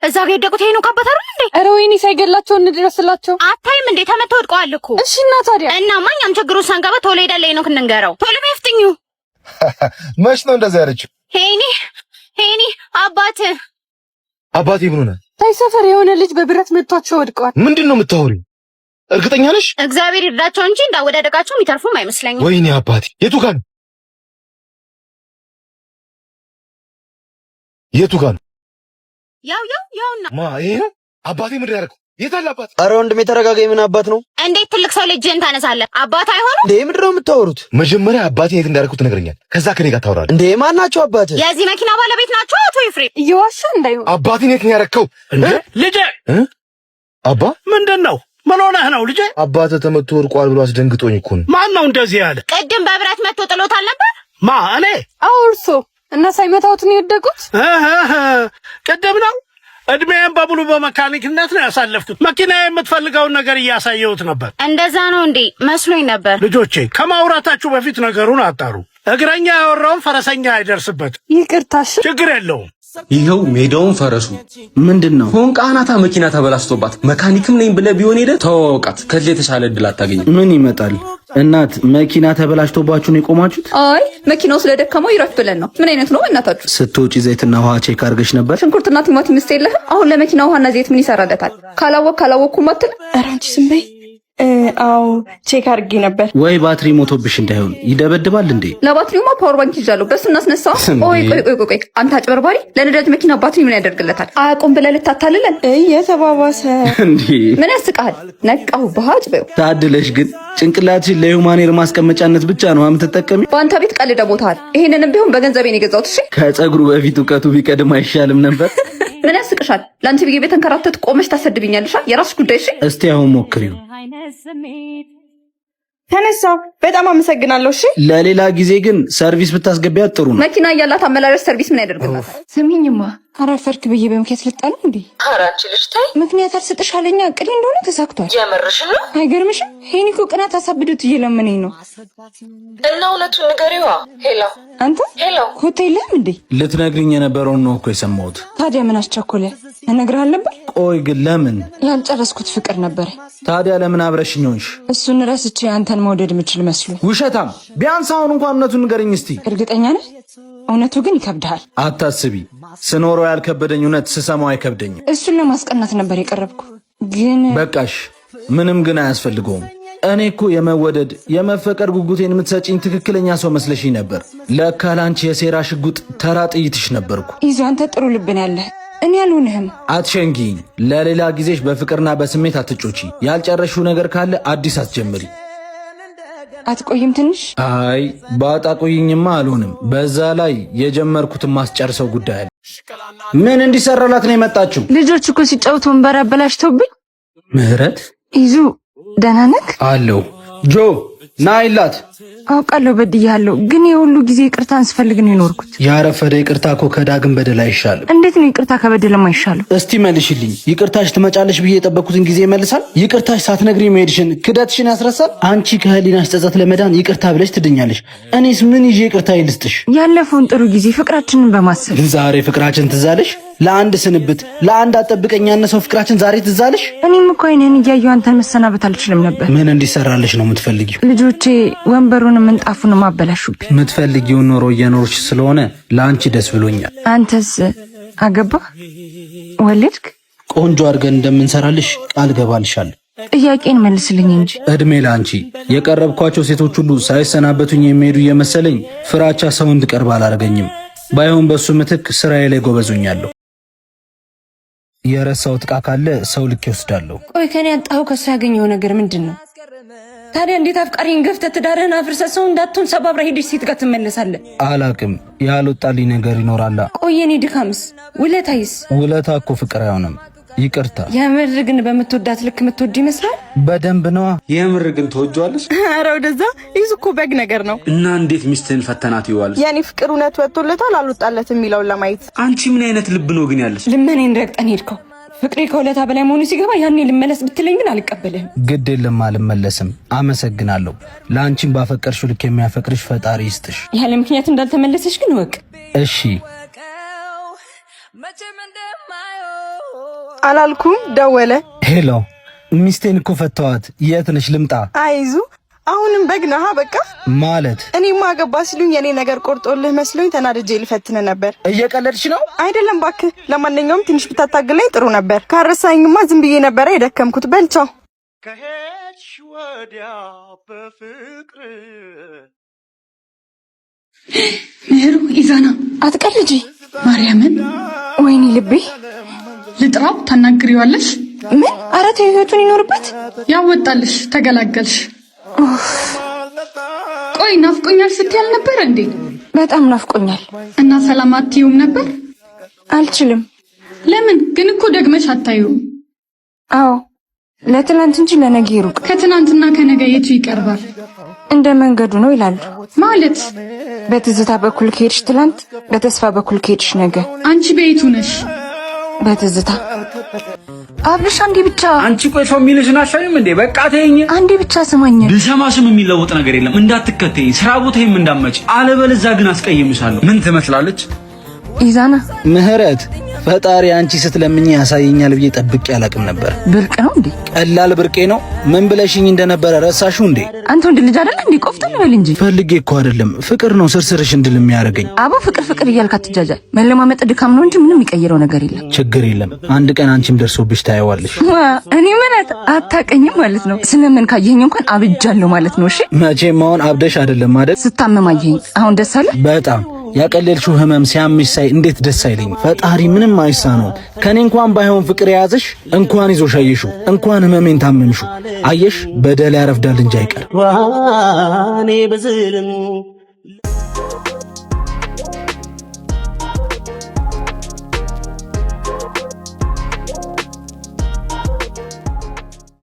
እዛ ጋር የደቁት ይሄ ነው ካባት አይደል እንዴ? ኧረ ወይኔ ሳይገላቸው እንድረስላቸው። አታይም እንዴ ተመተው ወድቀዋል እኮ። እሺ እና ታዲያ እና ማኛም ችግሩ ሳንገባ ቶሎ ሄዳለ ነው ክንንገረው። ቶሎ በፍጥኙ። መች ነው እንደዛ ያለችው? ሄኒ አባቴ ምን ሆነ? ታይ ሰፈር የሆነ ልጅ በብረት መቷቸው ወድቀዋል። ምንድነው የምታወሪው? እርግጠኛ ነሽ? እግዚአብሔር ይርዳቸው እንጂ እንዳወዳደቃቸው የሚተርፉም አይመስለኝም። ወይኔ አባቴ የቱ ጋር ነው? የቱ ጋር ነው? ያውና ይሄ ነው አባቴ። ምንድን ያደረገው? የት አለ አባቴ? ኧረ ወንድሜ ተረጋጋ። ምን አባት ነው እንዴ? ትልቅ ሰው ልጅህን ታነሳለህ? አባት አይሆንም እንዴ? ምንድን ነው የምታወሩት? መጀመሪያ አባቴ የት እንዳደረኩት ትነግረኛለህ። ከዛ ከኔ ጋር ታወራለህ። እንዴ ማን ናቸው አባት? የዚህ መኪና ባለቤት ናቸው አቶ ይፍሬ። እየዋሸ እንዳይሆን አባቴን የት ነው ያደረከው? ልጄ አባ ምንድን ነው? ምን ሆነህ ነው ልጄ? አባቴ ተመቶ ወድቋል ብሎ አስደንግጦኝ እኮ ነው። ማን ነው እንደዚህ ያለ? ቅድም በብረት መቶ ጥሎታል ነበር። እኔ? አዎ እርሶ። እና ሳይመታውት ነው የወደቁት? ቅድም ነው። እድሜን በሙሉ በመካኒክነት ነው ያሳለፍኩት። መኪና የምትፈልገውን ነገር እያሳየሁት ነበር። እንደዛ ነው እንዴ? መስሎኝ ነበር። ልጆቼ ከማውራታችሁ በፊት ነገሩን አጣሩ። እግረኛ ያወራውን ፈረሰኛ አይደርስበት። ይቅርታሽ። ችግር የለውም። ይኸው ሜዳውን ፈረሱ ምንድነው? ፎንቃ አናታ መኪና ተበላሽቶባት መካኒክም ነኝ ብለህ ቢሆን ሄደህ ተዋወቃት። ከዚህ የተሻለ እድል አታገኝም። ምን ይመጣል? እናት መኪና ተበላሽቶባችሁ ነው የቆማችሁት? አይ መኪናው ስለደከመው ይረፍ ብለን ነው። ምን አይነት ነው እናታችሁ? ስትወጪ ዘይትና ውሃ ቼክ አድርገሽ ነበር? ሽንኩርትና ቲማቲም ምስጥ የለህም? አሁን ለመኪና ውሃና ዘይት ምን ይሰራለታል? ካላወቅኩም አትል። ኧረ አንቺ ዝም በይ። አዎ ቼክ አድርጌ ነበር። ወይ ባትሪ ሞቶብሽ እንዳይሆን። ይደበድባል እንዴ? ለባትሪውማ ፓወር ባንክ ይዣለሁ፣ በሱ እናስነሳው። ቆይ አንተ አጭበርባሪ፣ ለነዳጅ መኪና ባትሪ ምን ያደርግለታል? አያውቁም ብለህ ልታታልለን? እየተባባሰ እንዴ? ምን ያስቃል? ነቃሁ ባጭ በው። ታድለሽ ግን ጭንቅላትሽን ለሁማኔር ማስቀመጫነት ብቻ ነው የምትጠቀሚው። በአንተ ቤት ቀልደ ቦታል። ይሄንንም ቢሆን በገንዘቤ ነው የገዛሁት። እሺ ከፀጉሩ በፊት እውቀቱ ቢቀድም አይሻልም ነበር? ምን ያስቅሻል? ለአንቺ ብዬ ቤት ተንከራተት ቆመሽ ታሰድብኛለሽ። የራስሽ ጉዳይ። እሺ እስቲ አሁን ሞክሪው። ተነሳው። በጣም አመሰግናለሁ። እሺ ለሌላ ጊዜ ግን ሰርቪስ ብታስገቢያት ጥሩ ነው። መኪና እያላት አመላላሽ ሰርቪስ ምን ያደርግላታል? ስሚኝማ አረፈርክ ብዬ በምክንያት ልጣል እንዴ? ኧረ አንቺ ልጅ ታይ። ምክንያት አልሰጥሻለኛ ቅድ እንደሆነ ተሳክቷል። የምርሽን ነው? አይገርምሽም? ሄኒ እኮ ቅናት አሳብዱት እየለመነኝ ነው። እና እውነቱን ንገሪዋ። ሄሎ አንተ ሆቴል ለምን እንዴ? ልትነግሪኝ የነበረውን ነው እኮ የሰማሁት። ታዲያ ምን አስቸኮለ? እነግርሃለሁ ነበር። ቆይ ግን ለምን? ያልጨረስኩት ፍቅር ነበር። ታዲያ ለምን አብረሽኝ ሆንሽ? እሱን ረስቼ አንተን መውደድ የምችል መስሎ። ውሸታም! ቢያንስ አሁን እንኳን እውነቱን ንገረኝ እስቲ። እርግጠኛ ነህ? እውነቱ ግን ይከብድሃል። አታስቢ፣ ስኖረው ያልከበደኝ እውነት ስሰማው አይከብደኝም። እሱን ለማስቀናት ነበር የቀረብኩ። ግን በቃሽ፣ ምንም ግን አያስፈልገውም። እኔ እኮ የመወደድ የመፈቀር ጉጉቴን የምትሰጪኝ ትክክለኛ ሰው መስለሽኝ ነበር። ለካ ላንቺ የሴራ ሽጉጥ ተራ ጥይትሽ ነበርኩ። ይዞ አንተ ጥሩ ልብን ያለህ እኔ ያልሆንህም። አትሸንጊኝ። ለሌላ ጊዜሽ በፍቅርና በስሜት አትጮቺ። ያልጨረሽው ነገር ካለ አዲስ አትጀምሪ። አትቆይም ትንሽ? አይ ባጣ ቆይኝማ አልሆንም። በዛ ላይ የጀመርኩትን ማስጨርሰው ጉዳይ አለ። ምን እንዲሰራላት ነው የመጣችው? ልጆች እኮ ሲጫወቱ ወንበር አበላሽተውብኝ። ምህረት ይዙ ደህና ነህ? አለው ጆ ናይላት። አውቃለሁ በድያለሁ፣ ግን የሁሉ ጊዜ ይቅርታን ስፈልግ ነው የኖርኩት። ያረፈደ ይቅርታ እኮ ከዳግም በደል አይሻልም። እንዴት ነው ይቅርታ ከበደል የማይሻለው? እስቲ መልሽልኝ። ይቅርታሽ ትመጫለሽ ብዬ የጠበቅኩትን ጊዜ ይመልሳል? ይቅርታሽ ሳትነግሪ መሄድሽን ክደትሽን ያስረሳል? አንቺ ከህሊናሽ ጸጸት ለመዳን ይቅርታ ብለሽ ትድኛለሽ። እኔስ ምን ይዤ ይቅርታ ይልስጥሽ? ያለፈውን ጥሩ ጊዜ ፍቅራችንን በማሰብ ዛሬ ፍቅራችን ትዛለሽ? ለአንድ ስንብት ለአንድ አጠብቀኝ ያነሰው ፍቅራችን ዛሬ ትዛለሽ? እኔም እኮ አይነን እያየሁ አንተን መሰናበት አልችልም ነበር። ምን እንዲሰራልሽ ነው የምትፈልጊው? ልጆቼ ወንበሩን ምንጣፉን ማበላሹብኝ። የምትፈልጊውን ኖሮ እየኖርሽ ስለሆነ ለአንቺ ደስ ብሎኛል። አንተስ አገባህ? ወለድክ? ቆንጆ አድርገን እንደምንሰራልሽ ቃል ገባልሻለሁ። ጥያቄን መልስልኝ እንጂ። እድሜ ለአንቺ። የቀረብኳቸው ሴቶች ሁሉ ሳይሰናበቱኝ የሚሄዱ እየመሰለኝ ፍራቻ ሰው እንድቀርብ አላደረገኝም። ባይሆን በሱ ምትክ ስራዬ ላይ ጎበዙኛለሁ። የረሳው ዕቃ ካለ ሰው ልክ ይወስዳለሁ። ቆይ ከኔ ያጣኸው ከሱ ያገኘው ነገር ምንድን ነው? ታዲያ እንዴት አፍቃሪን ገፍተህ ትዳርህን አፍርሰህ ሰው እንዳትሆን ሰባብረህ ሄደሽ ሴት ጋር ትመለሳለህ? አላቅም፣ ያልወጣልኝ ነገር ይኖራላ። ቆይ የኔ ድካምስ ውለታይስ? ውለታ እኮ ፍቅር አይሆንም። ይቅርታ። የምር ግን በምትወዳት ልክ የምትወድ ይመስላል? በደንብ ነዋ። የምር ግን ትወጂዋለሽ? ኧረ ወደዛ ይዙ እኮ በግ ነገር ነው። እና እንዴት ሚስትህን ፈተናት ይዋል? የኔ ፍቅር እውነት ወጥቶለታል አልወጣለትም የሚለውን ለማየት። አንቺ ምን አይነት ልብ ነው ግን ያለሽ? ልመኔን ረግጠን ሄድከው። ፍቅሬ ከውለታ በላይ መሆኑ ሲገባ ያኔ ልመለስ ብትለኝ ግን አልቀበልህም። ግድ የለም አልመለስም። አመሰግናለሁ። ለአንቺም ባፈቀርሽው ልክ የሚያፈቅርሽ ፈጣሪ ይስጥሽ። ያለ ምክንያት እንዳልተመለሰሽ ግን ወቅ። እሺ አላልኩም ደወለ። ሄሎ ሚስቴን እኮ ፈተዋት። የት ነሽ ልምጣ? አይዙ አሁንም በግናሃ በቃ ማለት እኔማ አገባ ሲሉኝ የኔ ነገር ቆርጦልህ መስሎኝ ተናድጄ ልፈትን ነበር። እየቀለድሽ ነው? አይደለም እባክህ። ለማንኛውም ትንሽ ብታታግለኝ ጥሩ ነበር። ካረሳኝማ ዝም ብዬ ነበር የደከምኩት። በልቻው ከሄድሽ ወዲያ በፍቅር ምህሩ ኢዛና አትቀልጂ ማርያምን። ወይኔ ልቤ ልጥራው። ታናግሪዋለሽ? ምን? ኧረ ተይው ህይወቱን ይኖርበት። ያወጣልሽ ተገላገልሽ። ቆይ ናፍቆኛል ስትይ አልነበር እንዴ? በጣም ናፍቆኛል። እና ሰላም አትይውም ነበር? አልችልም። ለምን ግን? እኮ ደግመሽ አታዩም። አዎ ለትናንት እንጂ ለነገ ይሩቅ። ከትናንትና ከነገ የቱ ይቀርባል? እንደ መንገዱ ነው ይላሉ። ማለት በትዝታ በኩል ከሄድሽ ትናንት፣ በተስፋ በኩል ከሄድሽ ነገ። አንቺ በየቱ ነሽ? በትዝታ። አብርሽ አንዴ ብቻ። አንቺ ቆይ ሰው የሚልሽን አሻይም እንዴ? በቃ ተይኝ። አንዴ ብቻ ስማኝ። ልሰማሽም የሚለወጥ ነገር የለም። እንዳትከተይ፣ ስራ ቦታዬም እንዳትመጪ፣ አለበለዚያ ግን አስቀይምሻለሁ። ምን ትመስላለች? ኢዛና ምህረት ፈጣሪ አንቺ ስትለምኝ ያሳየኛል ብዬ ጠብቄ አላቅም ነበር። ብርቅ ነው እንዴ? ቀላል ብርቄ ነው። ምን ብለሽኝ እንደነበረ ረሳሽው እንዴ? አንተ ወንድ ልጅ አይደል እንዴ? ቆፍጠን በል እንጂ። ፈልጌ እኮ አይደለም፣ ፍቅር ነው ስርስርሽ እንድል የሚያደርገኝ። አቦ ፍቅር ፍቅር እያልክ አትጃጃል። መለማመጥ ድካም ነው እንጂ ምንም የሚቀይረው ነገር የለም። ችግር የለም፣ አንድ ቀን አንቺም ደርሶብሽ ታየዋለሽ። እኔ ማለት አታቀኝም ማለት ነው። ስለምን ካየኝ እንኳን አብጃለሁ ማለት ነው። እሺ መቼም አሁን አብደሽ አይደለም አይደል? ስታመም አየኝ። አሁን ደስ አለ? በጣም ያቀለልሽው ህመም ሲያምሽ ሳይ እንዴት ደስ አይለኝ። ፈጣሪ ምንም አይሳነው። ከኔ እንኳን ባይሆን ፍቅር የያዘሽ እንኳን ይዞሽ አየሽው፣ እንኳን ህመሜን ታመምሽው። አየሽ በደል ያረፍዳል እንጂ አይቀር።